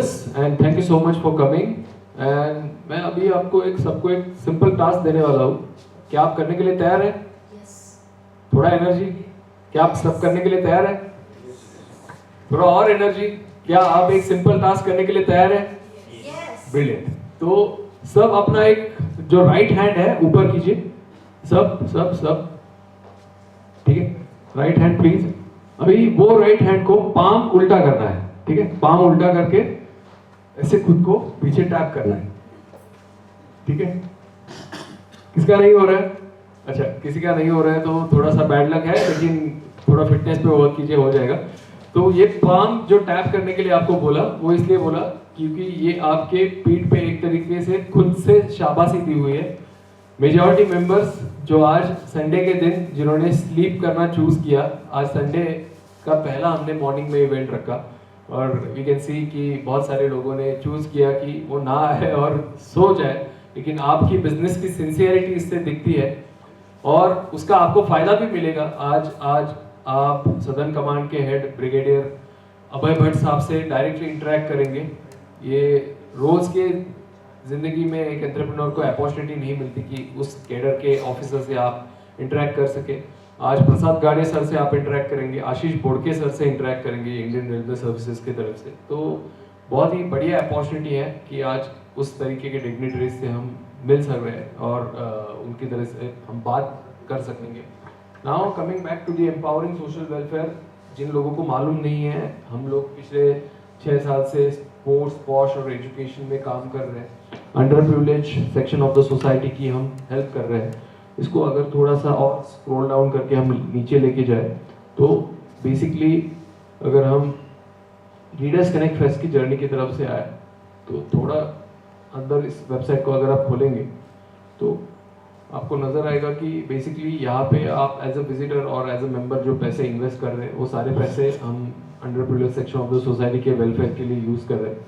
this and thank you so much for coming. And मैं अभी सबको एक सिंपल टास्क देने वाला हूँ. क्या आप करने के लिए तैयार हैं? Yes. थोड़ा एनर्जी. क्या आप सब करने के लिए तैयार हैं? थोड़ा और एनर्जी. क्या आप एक सिंपल टास्क करने के लिए तैयार हैं? Yes. ब्रिलियंट. तो सब अपना एक जो राइट हैंड है ऊपर कीजिए. सब ठीक है. Right hand please. अभी वो राइट हैंड को पाम उल्टा करना है. ठीक है. पाम उल्टा करके ऐसे खुद को पीछे टैप करना है. ठीक है. किसका नहीं हो रहा है? अच्छा, किसी का नहीं हो रहा है तो थोड़ा सा बैड लक है, लेकिन थोड़ा फिटनेस पे वर्क कीजिए, हो जाएगा. तो ये पाम जो टैप करने के लिए आपको बोला, वो इसलिए बोला क्योंकि ये आपके पीठ पे एक तरीके से खुद से शाबाशी दी हुई है. मेजॉरिटी मेंबर्स जो आज संडे के दिन जिन्होंने स्लीप करना चूज किया, आज संडे का पहला हमने मॉर्निंग में इवेंट रखा और वी कैन सी कि बहुत सारे लोगों ने चूज किया कि वो ना आए और सो जाए, लेकिन आपकी बिजनेस की सिंसियरिटी इससे दिखती है और उसका आपको फायदा भी मिलेगा. आज आप सदर्न कमांड के हेड ब्रिगेडियर अभय भट्ट साहब से डायरेक्टली इंटरेक्ट करेंगे. ये रोज के जिंदगी में एक एंटरप्रेन्योर को अपॉर्चुनिटी नहीं मिलती कि उस कैडर के ऑफिसर से आप इंटरेक्ट कर सके. आज प्रसाद गाड़े सर से आप इंटरेक्ट करेंगे, आशीष बोड़के सर से इंटरेक्ट करेंगे इंडियन रेलवे सर्विसेज की तरफ से. तो बहुत ही बढ़िया अपॉर्चुनिटी है कि आज उस तरीके के डिग्निटरीज से हम मिल सक रहे हैं और उनकी तरह से हम बात कर सकेंगे. Now coming back to the empowering social welfare. जिन लोगों को मालूम नहीं है, हम लोग पिछले 6 साल से स्पोर्ट्स, पॉश और एजुकेशन में काम कर रहे हैं. Under privilege section of the society की हम हेल्प कर रहे हैं. इसको अगर थोड़ा सा और स्क्रॉल डाउन करके हम नीचे लेके जाए तो बेसिकली अगर हम रीडर्स कनेक्ट फेस्ट की जर्नी की तरफ से आए तो थोड़ा अंदर इस वेबसाइट को अगर आप खोलेंगे तो आपको नज़र आएगा कि बेसिकली यहाँ पे आप एज अ विजिटर और एज अ मेंबर जो पैसे इन्वेस्ट कर रहे हैं, वो सारे पैसे हम under privilege section of the society के वेलफेयर के लिए यूज़ कर रहे हैं.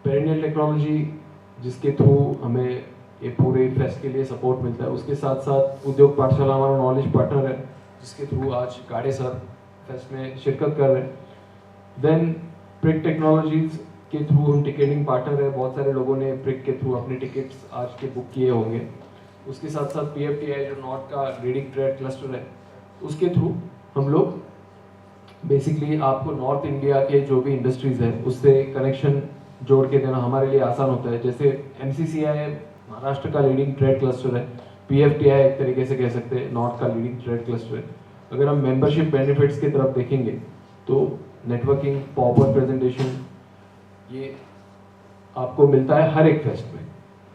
पेरिनियल टेक्नोलॉजी जिसके थ्रू हमें ये पूरे फेस्ट के लिए सपोर्ट मिलता है, उसके साथ साथ उद्योग पाठशाला हमारा नॉलेज पार्टनर है जिसके थ्रू आज गाड़े सर फेस्ट में शिरकत कर रहे हैं. देन प्रिक टेक्नोलॉजीज के थ्रू हम टिकटिंग पार्टनर है. बहुत सारे लोगों ने प्रिक के थ्रू अपने टिकट्स आज के बुक किए होंगे. उसके साथ साथ PFTI जो नॉर्थ का रीडिंग ट्रेड क्लस्टर है, उसके थ्रू हम लोग बेसिकली आपको नॉर्थ इंडिया के जो भी इंडस्ट्रीज है उससे कनेक्शन जोड़ के देना हमारे लिए आसान होता है. जैसे MCCI महाराष्ट्र का लीडिंग ट्रेड क्लस्टर है, PFTI एक तरीके से कह सकते हैं नॉर्थ का लीडिंग ट्रेड क्लस्टर है. अगर हम मेंबरशिप बेनिफिट्स की तरफ देखेंगे तो नेटवर्किंग, पावर प्रेजेंटेशन, ये आपको मिलता है हर एक फेस्ट में.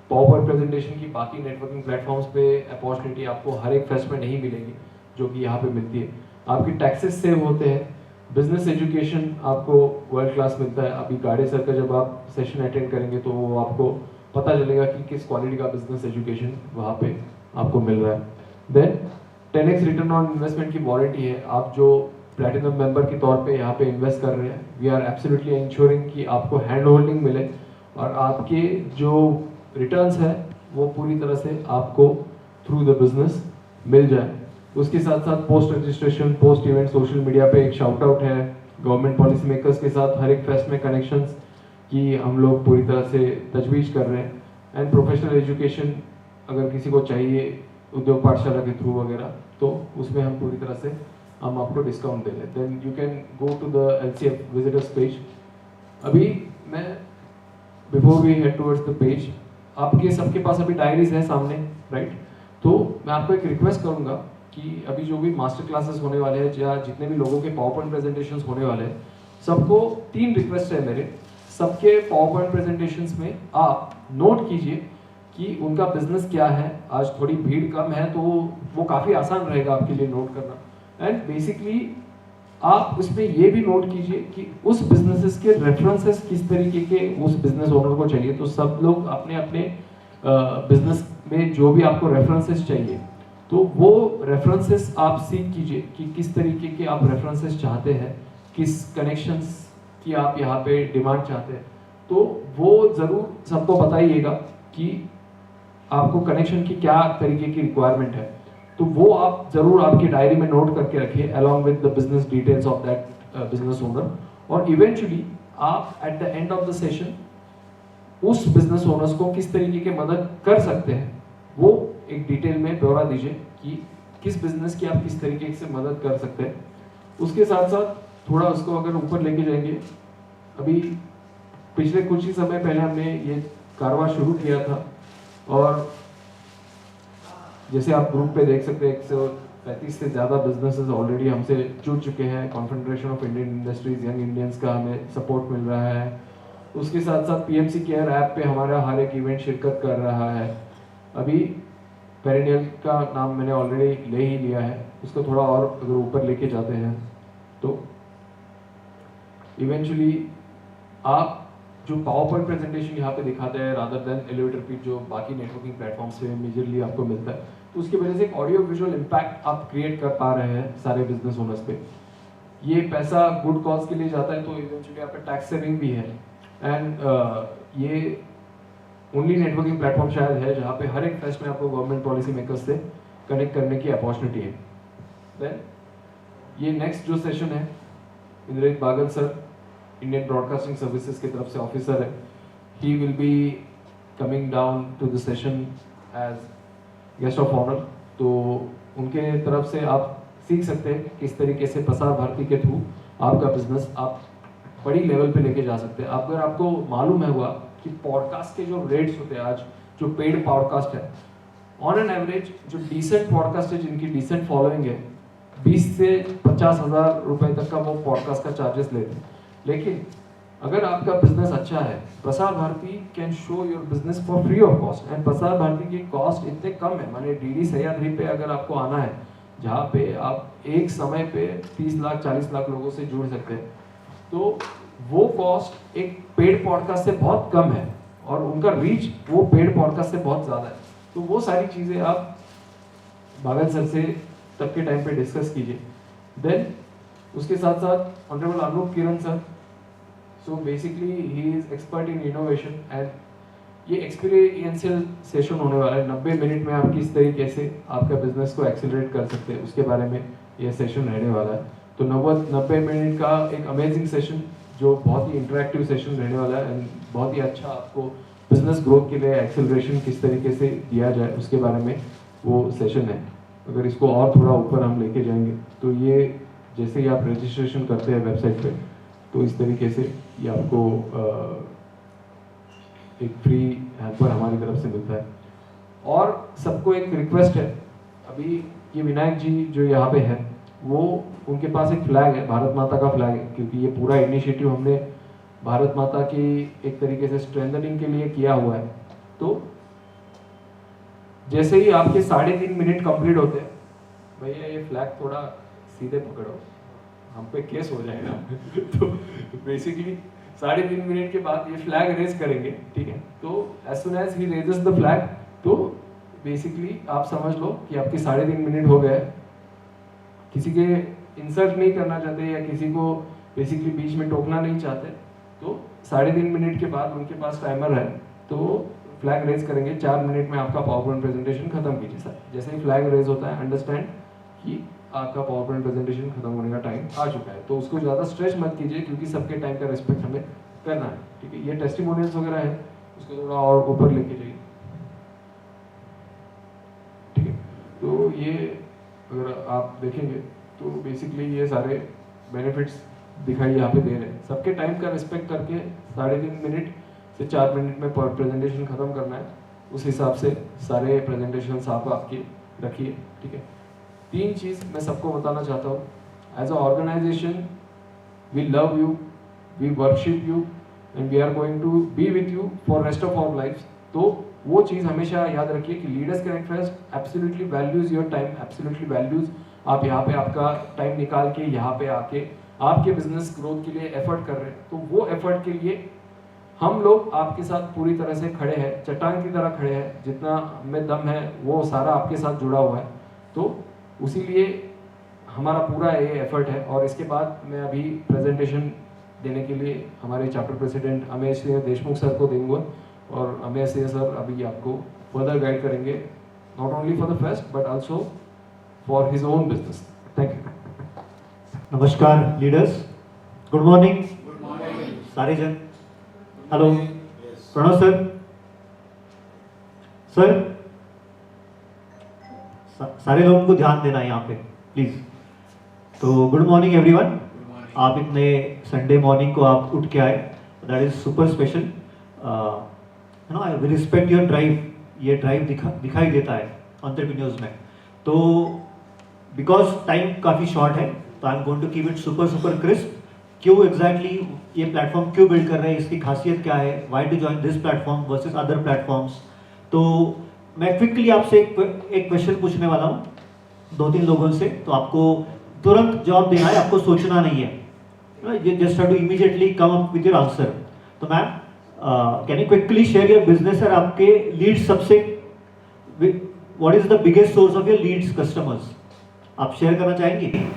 पावर प्रेजेंटेशन की बाकी नेटवर्किंग प्लेटफॉर्म्स पे अपॉर्चुनिटी आपको हर एक फेस्ट में नहीं मिलेगी जो कि यहाँ पे मिलती है. आपकी टैक्सेस सेव होते हैं. बिजनेस एजुकेशन आपको वर्ल्ड क्लास मिलता है. अभी गाड़े सर का जब आप सेशन अटेंड करेंगे तो वो आपको पता चलेगा कि किस क्वालिटी का बिजनेस एजुकेशन वहाँ पे आपको मिल रहा है. Then 10x return on investment की वारंटी है. आप जो प्लैटिनम मेंबर के तौर पे यहाँ पे इन्वेस्ट कर रहे हैं, वी आर एब्सोल्युटली इंश्योरिंग कि आपको हैंड होल्डिंग मिले और आपके जो रिटर्न्स है वो पूरी तरह से आपको थ्रू द बिजनेस मिल जाए. उसके साथ साथ post registration, post event social media पे एक शाउट आउट है. गवर्नमेंट पॉलिसी मेकर्स के साथ हर एक फेस्ट में कनेक्शंस की हम लोग पूरी तरह से तजवीज़ कर रहे हैं. एंड प्रोफेशनल एजुकेशन अगर किसी को चाहिए उद्योग पाठशाला के थ्रू वगैरह, तो उसमें हम पूरी तरह से हम आपको डिस्काउंट दे रहे हैं. Then you can go to the LCF visitors page. अभी मैं before we head towards the page, आपके सबके पास अभी डायरीज है सामने, राइट? तो मैं आपको एक रिक्वेस्ट करूंगा कि अभी जो भी मास्टर क्लासेस होने वाले हैं या जितने भी लोगों के पावर पॉइंट प्रेजेंटेशंस होने वाले हैं, सबको 3 रिक्वेस्ट है मेरे. सबके पावर पॉइंट प्रेजेंटेशंस में आप नोट कीजिए कि उनका बिजनेस क्या है. आज थोड़ी भीड़ कम है तो वो काफ़ी आसान रहेगा आपके लिए नोट करना. एंड बेसिकली आप उसमें ये भी नोट कीजिए कि उस बिजनेसेस के रेफरेंसेस किस तरीके के उस बिजनेस ओनर को चाहिए. तो सब लोग अपने अपने बिजनेस में जो भी आपको रेफरेंसेस चाहिए तो वो रेफरेंसेस आप सीख कीजिए कि किस तरीके के आप रेफरेंसेस चाहते हैं, किस कनेक्शंस की आप यहाँ पे डिमांड चाहते हैं. तो वो ज़रूर सबको बताइएगा कि आपको कनेक्शन की क्या तरीके की रिक्वायरमेंट है. तो वो आप ज़रूर आपकी डायरी में नोट करके रखिए along with the business details of that business owner. और इवेंचुअली आप eight the end of the session उस बिजनेस ओनर्स को किस तरीके की मदद कर सकते हैं, वो एक डिटेल में ब्यौरा दीजिए कि किस बिजनेस की आप किस तरीके से मदद कर सकते हैं। उसके साथ साथ थोड़ा उसको अगर ऊपर लेके जाएंगे, अभी पिछले कुछ ही समय पहले हमने ये कारवा शुरू किया था और जैसे आप ग्रुप पे देख सकते हैं 135 से ज़्यादा बिजनेसेस ऑलरेडी हमसे जुड़ चुके हैं। Confederation of Indian industries young Indians का हमें सपोर्ट मिल रहा है। उसके साथ साथ पीएमसी केयर ऐप पे हमारा हर एक इवेंट शिरकत कर रहा है। अभी पेरिनियल का नाम मैंने ऑलरेडी ले ही लिया है, उसको थोड़ा और अगर ऊपर लेके जाते हैं तो इवेंचुअली आप जो पावर पॉइंट प्रेजेंटेशन यहाँ पे दिखाते हैं रादर देन एलिवेटर पिच जो बाकी नेटवर्किंग प्लेटफॉर्म्स पे मेजरली आपको मिलता है, तो उसकी वजह से एक ऑडियो विजुअल इम्पैक्ट आप क्रिएट कर पा रहे हैं सारे बिजनेस ओनर्स पे। ये पैसा गुड कॉज के लिए जाता है, तो इवेंचुअली आप पे टैक्स सेविंग भी है। एंड ये ओनली नेटवर्किंग प्लेटफॉर्म शायद है जहाँ पे हर एक फेस्ट में आपको गवर्नमेंट पॉलिसी मेकर्स से कनेक्ट करने की अपॉर्चुनिटी है। देन ये नेक्स्ट जो सेशन है, इंद्रजीत बागल सर इंडियन ब्रॉडकास्टिंग सर्विसेज की तरफ से ऑफिसर है, he will be coming down to the session as guest of honour. तो उनके तरफ से आप सीख सकते हैं किस तरीके से प्रसार भारती के थ्रू आपका बिजनेस आप बड़ी लेवल पे लेके जा सकते हैं। अगर आपको मालूम है हुआ कि पॉडकास्ट के जो रेट्स होते हैं आज जो पेड पॉडकास्ट है, ऑन एन एवरेज जो डिसेंट पॉडकास्ट है जिनकी डिसेंट फॉलोइंग है 20 से 50 हज़ार रुपए तक का वो पॉडकास्ट का चार्जेस लेते हैं। लेकिन अगर आपका बिजनेस अच्छा है, Prasar Bharati can show your business for free of cost. And Prasar Bharati की कॉस्ट इतने कम है, माने डीडी सह्याद्री पे अगर आपको आना है जहाँ पे आप एक समय पे 30 लाख 40 लाख लोगों से जुड़ सकते हैं, तो वो कॉस्ट एक पेड पॉडकास्ट से बहुत कम है और उनका रीच वो पेड पॉडकास्ट से बहुत ज़्यादा है। तो वो सारी चीज़ें आप बागल सर से तब के टाइम पे डिस्कस कीजिए। देन उसके साथ साथ honourable Anoop Kiran sir, so basically he is expert in innovation and ये एक्सपीरियंशियल सेशन होने वाला है। 90 मिनट में आप किस तरीके से आपका बिजनेस को एक्सेलरेट कर सकते हैं उसके बारे में ये सेशन रहने वाला है। तो 90 मिनट का एक अमेजिंग सेशन जो बहुत ही इंटरेक्टिव सेशन रहने वाला है एंड बहुत ही अच्छा आपको बिजनेस ग्रोथ के लिए एक्सेलरेशन किस तरीके से दिया जाए उसके बारे में वो सेशन है। अगर इसको और थोड़ा ऊपर हम लेके जाएंगे तो ये जैसे ही आप रजिस्ट्रेशन करते हैं वेबसाइट पे, तो इस तरीके से ये आपको एक फ्री हेल्पर हमारी तरफ से मिलता है। और सबको एक रिक्वेस्ट है, अभी ये विनायक जी जो यहाँ पे है वो उनके पास एक फ्लैग है, भारत माता का फ्लैग है, क्योंकि ये पूरा इनिशिएटिव हमने भारत माता की एक तरीके से स्ट्रेंथनिंग के लिए किया हुआ है। तो जैसे ही आपके 3.5 मिनट कंप्लीट होते हैं, भैया ये फ्लैग थोड़ा सीधे पकड़ो, हम पे केस हो जाएगा तो बेसिकली 3.5 मिनट के बाद ये फ्लैग रेज करेंगे, ठीक है। तो as soon as he raises the flag, तो बेसिकली आप समझ लो कि आपके 3.5 मिनट हो गए। किसी के इंसल्ट नहीं करना चाहते या किसी को बेसिकली बीच में टोकना नहीं चाहते, तो 3.5 मिनट के बाद उनके पास टाइमर है, तो फ्लैग रेज करेंगे। 4 मिनट में आपका पावर पॉइंट प्रेजेंटेशन खत्म कीजिए सर। जैसे ही फ्लैग रेज होता है, अंडरस्टैंड कि आपका पावर पॉइंट प्रेजेंटेशन खत्म होने का टाइम आ चुका है। तो उसको ज़्यादा स्ट्रेच मत कीजिए क्योंकि सबके टाइम का रिस्पेक्ट हमें करना है, ठीक है। ये टेस्टिमोनियल्स वगैरह है, उसको थोड़ा और ऊपर लेके जाइए, ठीक है। तो ये अगर आप देखेंगे तो बेसिकली ये सारे बेनिफिट्स दिखाई यहाँ पे दे रहे हैं। सबके टाइम का रिस्पेक्ट करके 3.5 मिनट से 4 मिनट में प्रेजेंटेशन खत्म करना है, उस हिसाब से सारे प्रेजेंटेशन आप आपके रखिए, ठीक है। 3 चीज़ मैं सबको बताना चाहता हूँ। As a organisation we love you, we worship you and we are going to be with you for rest of our life. तो वो चीज़ हमेशा याद रखिए कि leaders connect fest absolutely values your time, absolutely values आप यहाँ पे आपका टाइम निकाल के यहाँ पे आके आपके बिजनेस ग्रोथ के लिए एफर्ट कर रहे हैं। तो वो एफर्ट के लिए हम लोग आपके साथ पूरी तरह से खड़े हैं, चट्टान की तरह खड़े हैं। जितना हमें दम है वो सारा आपके साथ जुड़ा हुआ है, तो उसी लिए हमारा पूरा ये एफर्ट है। और इसके बाद मैं अभी प्रेजेंटेशन देने के लिए हमारे chapter president Amesh Singh Deshmukh sir को दूंगा, और अमेश सिंह सर अभी आपको फर्दर गाइड करेंगे, not only for the fest but also for his own business. Thank you. नमस्कार लीडर्स, गुड मॉर्निंग। सारे जन, हेलो प्रणव सर, सर सारे लोगों को ध्यान देना है यहाँ पे प्लीज। तो गुड मॉर्निंग एवरीवन। आप इतने संडे मॉर्निंग को आप उठ के आए, that is super special. You know I respect your drive, ये ड्राइव दिखाई देता है एंटरप्रेन्योर्स में। तो बिकॉज टाइम काफ़ी शॉर्ट है तो I am going to keep it super crisp. क्यों एग्जैक्टली ये प्लेटफॉर्म क्यों बिल्ड कर रहे हैं, इसकी खासियत क्या है, why to join this platform versus other platforms. तो मैं क्विकली आपसे एक क्वेश्चन पूछने वाला हूँ 2-3 लोगों से, तो आपको तुरंत जवाब देना है, आपको सोचना नहीं है, just have to immediately come up with your answer. तो ma'am can you quickly share your business और आपके लीड सबसे, what is the biggest source of your leads customers, आप शेयर करना चाहेंगे?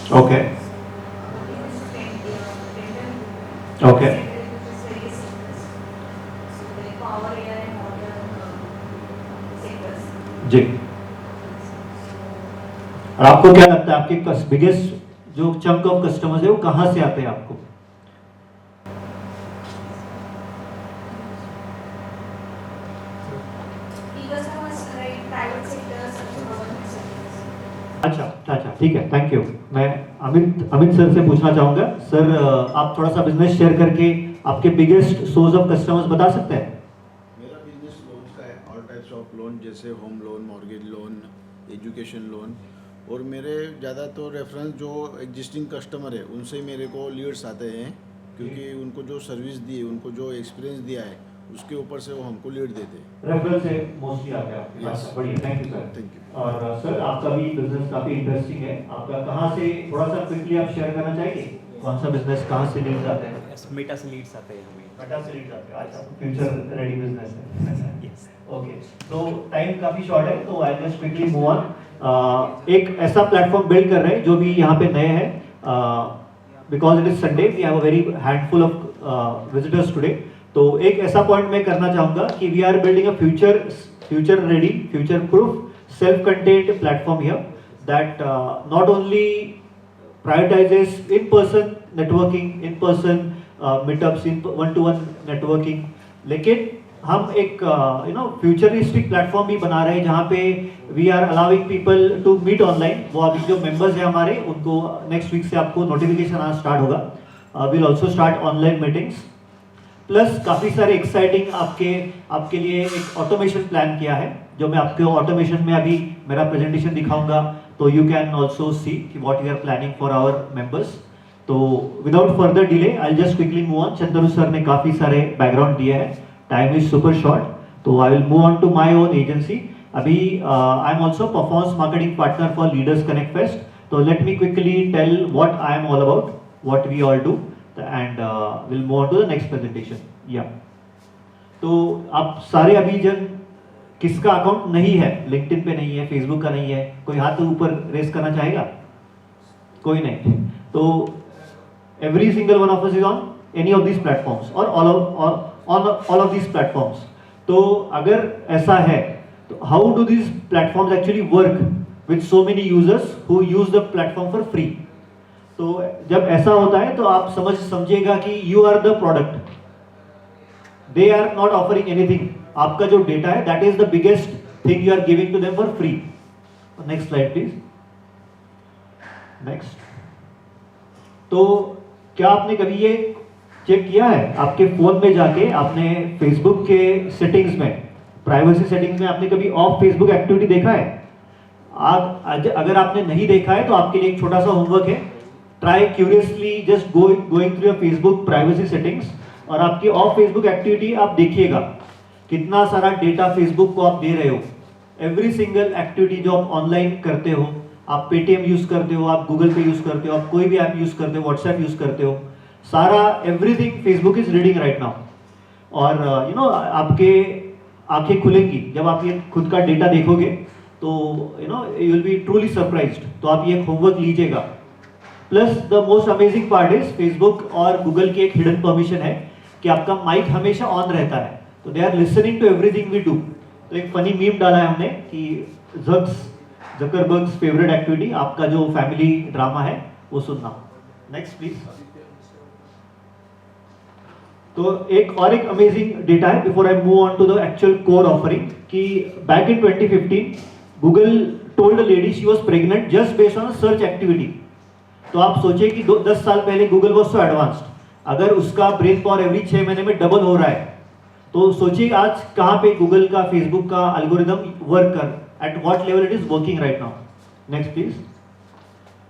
Okay. Okay. जी, और आपको क्या लगता है आपके बिगेस्ट जो चंक ऑफ कस्टमर्स है वो कहां से आते हैं आपको? अच्छा ठीक है, थैंक यू। मैं अमित सर से पूछना चाहूंगा। सर आप थोड़ा सा बिजनेस शेयर करके आपके बिगेस्ट सोर्स ऑफ कस्टमर्स बता सकते हैं? मेरा बिजनेस लोन का है, ऑल टाइप्स ऑफ लोन, जैसे home loan, mortgage loan, education loan. और मेरे ज़्यादा तो रेफरेंस जो एग्जिस्टिंग कस्टमर है उनसे मेरे को लीड्स आते हैं, क्योंकि उनको जो सर्विस दी है, उनको जो एक्सपीरियंस दिया है उसके ऊपर से वो हमको लीड देते हैं। रेफरल से मोस्टली आते हैं आपके पास। बढ़िया, thank you sir. Thank you. और सर आपका भी बिजनेस काफी इंटरेस्टिंग है, आपका कहाँ से, थोड़ा सा क्विकली आप शेयर करना चाहेंगे कौन सा बिजनेस कहाँ से लीड्स आते हैं? मेटा से लीड्स आते हैं हमें। मेटा से लीड्स आते हैं, अच्छा फ्यूचर रेडी बिजनेस है। Yes, okay. तो टाइम काफी शॉर्ट है तो आई जस्ट क्विकली मूव ऑन। एक ऐसा प्लेटफॉर्म बिल्ड कर रहे हैं जो भी यहाँ पे नए हैं, because it is Sunday, we have a very handful of visitors today. तो एक ऐसा पॉइंट मैं करना चाहूंगा कि we are building a future ready, future proof, self-contained platform here that not only prioritizes in-person networking, in-person meetups, in one-to-one networking, लेकिन हम एक फ्यूचरिस्टिक प्लेटफॉर्म भी बना रहे हैं जहाँ पे we are allowing people to meet online. वो अभी जो मेंबर्स हैं हमारे उनको नेक्स्ट वीक से आपको नोटिफिकेशन आना स्टार्ट होगा। Will also start online meetings, plus काफ़ी सारे एक्साइटिंग आपके लिए एक ऑटोमेशन प्लान किया है जो मैं आपके ऑटोमेशन में अभी मेरा प्रेजेंटेशन दिखाऊंगा, तो यू कैन ऑल्सो सी कि what we are planning for our members. तो without further delay I just quickly move on. Chandru sir ने काफ़ी सारे बैकग्राउंड दिए हैं, टाइम इज सुपर शॉर्ट, तो I will move on to my own agency. अभी I am also performance marketing partner for leaders connect fest. तो let me quickly tell what I am all about, what we all do, and we'll move on to the next presentation. Yeah. तो आप सारे अभी जन किसका account नहीं है, LinkedIn पे नहीं है, फेसबुक का नहीं है, कोई हाथ ऊपर रेस करना चाहेगा? कोई नहीं। तो every single one of us is on any of these platforms or all of these platforms. तो अगर ऐसा है तो how do these platforms actually work with so many users who use the platform for free? तो जब ऐसा होता है तो आप समझिएगा कि you are the product, they are not offering anything. आपका जो डेटा है that is the biggest thing you are giving to them for free. Next slide please, next. तो क्या आपने कभी ये चेक किया है आपके फोन में जाके, आपने फेसबुक के सेटिंग्स में, प्राइवेसी सेटिंग्स में आपने कभी ऑफ फेसबुक एक्टिविटी देखा है? अगर आपने नहीं देखा है तो आपके लिए एक छोटा सा होमवर्क है, try curiously just going through your Facebook privacy settings और आपकी ऑफ फेसबुक एक्टिविटी आप देखिएगा कितना सारा डेटा फेसबुक को आप दे रहे हो। एवरी सिंगल एक्टिविटी जो आप ऑनलाइन करते हो, आप पेटीएम यूज करते हो, आप गूगल पे यूज करते हो, आप कोई भी ऐप यूज करते हो, व्हाट्सएप यूज करते हो, सारा everything Facebook is reading right now. और आपके आंखें खुलेंगी जब आप ये खुद का डेटा देखोगे, तो you will be truly surprised. तो आप ये होमवर्क लीजिएगा। Plus the most amazing part is Facebook और गूगल की एक हिडन परमिशन है कि आपका माइक हमेशा ऑन रहता है। तो they are listening to everything we do. तो एक फनी मीम डाला है हमने कि जकरबर्ग्स फेवरेट एक्टिविटी, आपका जो फैमिली ड्रामा है वो सुनना। Next please. तो एक अमेजिंग डेटा है before I move on to the actual core offering कि back in 2015 Google told a lady she was pregnant just based on search activity. तो आप सोचिए कि 10 साल पहले गूगल वाज सो एडवांस्ड, अगर उसका ब्रेन पावर एवरी 6 महीने में डबल हो रहा है, तो सोचिए आज कहाँ पे गूगल का, फेसबुक का एल्गोरिदम वर्क कर, at what level it is working right now. Next please.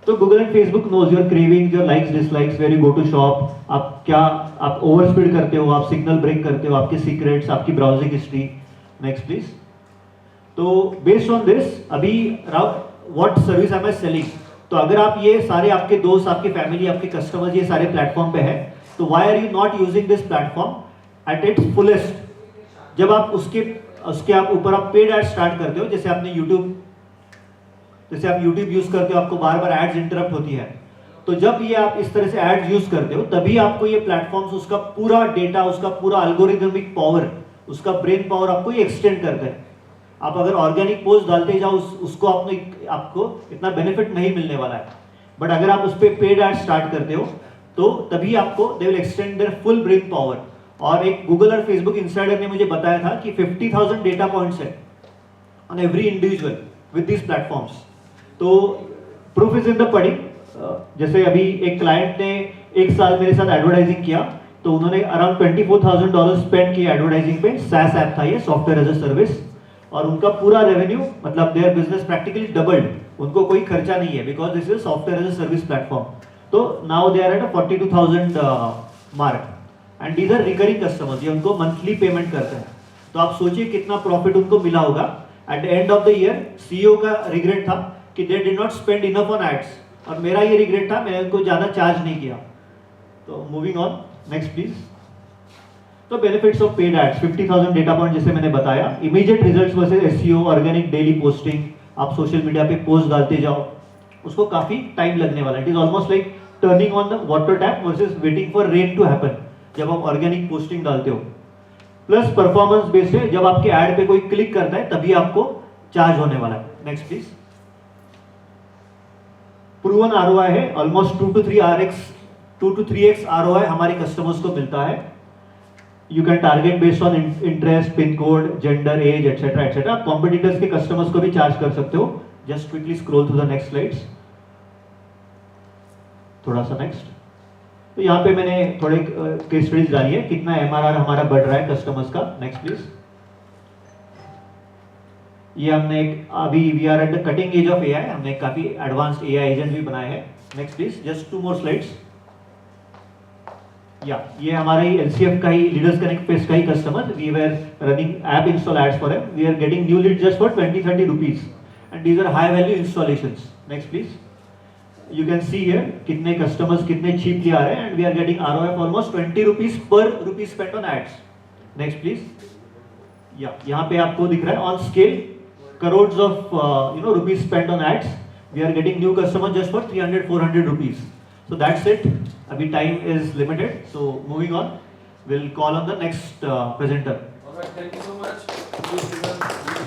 तो Google and Facebook knows your craving, your likes dislikes, where you go to shop, आप ओवर स्पीड करते हो, आप सिग्नल ब्रेक करते हो, आपके सीक्रेट्स, आपकी ब्राउजिंग हिस्ट्री। Next please. तो बेस्ड ऑन दिस अभी what service am I selling, तो अगर आप ये सारे आपके दोस्त, आपकी फैमिली, आपके कस्टमर्स ये सारे प्लेटफॉर्म पे है, तो why are you not using this platform at its fullest. जब आप उसके आप ऊपर आप पेड एड स्टार्ट करते हो, जैसे आप यूट्यूब यूज करते हो, आपको बार बार एड्स इंटरप्ट होती है, तो जब ये आप इस तरह से एड्स यूज करते हो तभी आपको ये प्लेटफॉर्म्स उसका पूरा डेटा, उसका पूरा एल्गोरिदमिक पावर, उसका ब्रेन पावर आपको ये एक्सटेंड करते हैं। आप अगर ऑर्गेनिक पोस्ट डालते जाओ उसको आपको इतना बेनिफिट नहीं मिलने वाला है, बट अगर आप उस पर पेड एड स्टार्ट करते हो तो तभी आपको they will extend their full brain power. और एक गूगल और फेसबुक इंसाइडर ने मुझे बताया था कि 50,000 डेटा पॉइंट्स है on every individual with this platforms. तो proof is in the pudding. जैसे अभी एक क्लाइंट ने 1 साल मेरे साथ एडवर्टाइजिंग किया, तो उन्होंने अराउंड $24,000 स्पेंड किया एडवर्टाइजिंग पे। SaaS ऐप था ये, सॉफ्टवेयर एज अ सर्विस, और उनका पूरा रेवेन्यू, मतलब देयर बिजनेस प्रैक्टिकली डबल्ड। उनको कोई खर्चा नहीं है because this is software as a service platform. तो now they are at 42,000 mark and these are recurring customers, ये उनको मंथली पेमेंट करते हैं। तो आप सोचिए कितना प्रॉफिट उनको मिला होगा। At the end of the year CEO का रिग्रेट था कि they did not spend enough on ads, और मेरा ये रिग्रेट था, मैंने उनको ज़्यादा चार्ज नहीं किया। तो मूविंग ऑन, नेक्स्ट प्लीज। तो benefits of paid ads, 50,000 data point जैसे मैंने बताया, immediate results versus SEO, organic daily posting, आप सोशल मीडिया पे पोस्ट डालते जाओ, उसको काफी टाइम लगने वाला है। It is almost like turning on the water tap versus waiting for rain to happen जब आप ऑर्गेनिक पोस्टिंग डालते हो। प्लस परफॉर्मेंस बेस्ड है, जब आपके एड पे कोई क्लिक करता है तभी आपको चार्ज होने वाला है। Next please. प्रूवन आरओआई है, ऑलमोस्ट 2 to 3x आरओआई हमारे कस्टमर्स को मिलता है। You can target based on interest, pin code, gender, age etcetera etcetera. आप कॉम्पिटिटर्स के कस्टमर्स को भी चार्ज कर सकते हो। Just quickly scroll through the next slides, थोड़ा सा नेक्स्ट। तो यहाँ पे मैंने थोड़े केस स्टडीज डाली है, कितना एमआरआर हमारा बढ़ रहा है कस्टमर्स का। Next please. ये हमने अभी we are at the cutting edge of AI, हमने काफी एडवांस्ड एआई एजेंट भी बनाए हैं। Next please, just 2 more slides. या ये हमारा ही एलसीएफ का ही, लीडर्स कनेक्ट पेज का ही customer, we were running app install ads for him, we are getting new lead just for 20-30 rupees and these are high value installations. Next please. You can see here कितने customers कितने cheaply आ रहे हैं, and we are getting ROI of almost 20 rupees per rupee spent on ads. Next please. या यहाँ पे आपको दिख रहा है on scale crores of rupees spent on ads, we are getting new customers just for 300-400 rupees. So that's it. Abhi time is limited, so moving on, we'll call on the next presenter. Alright, thank you so much. Please give a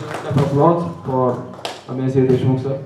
round of applause for Amit Deshmukh sir.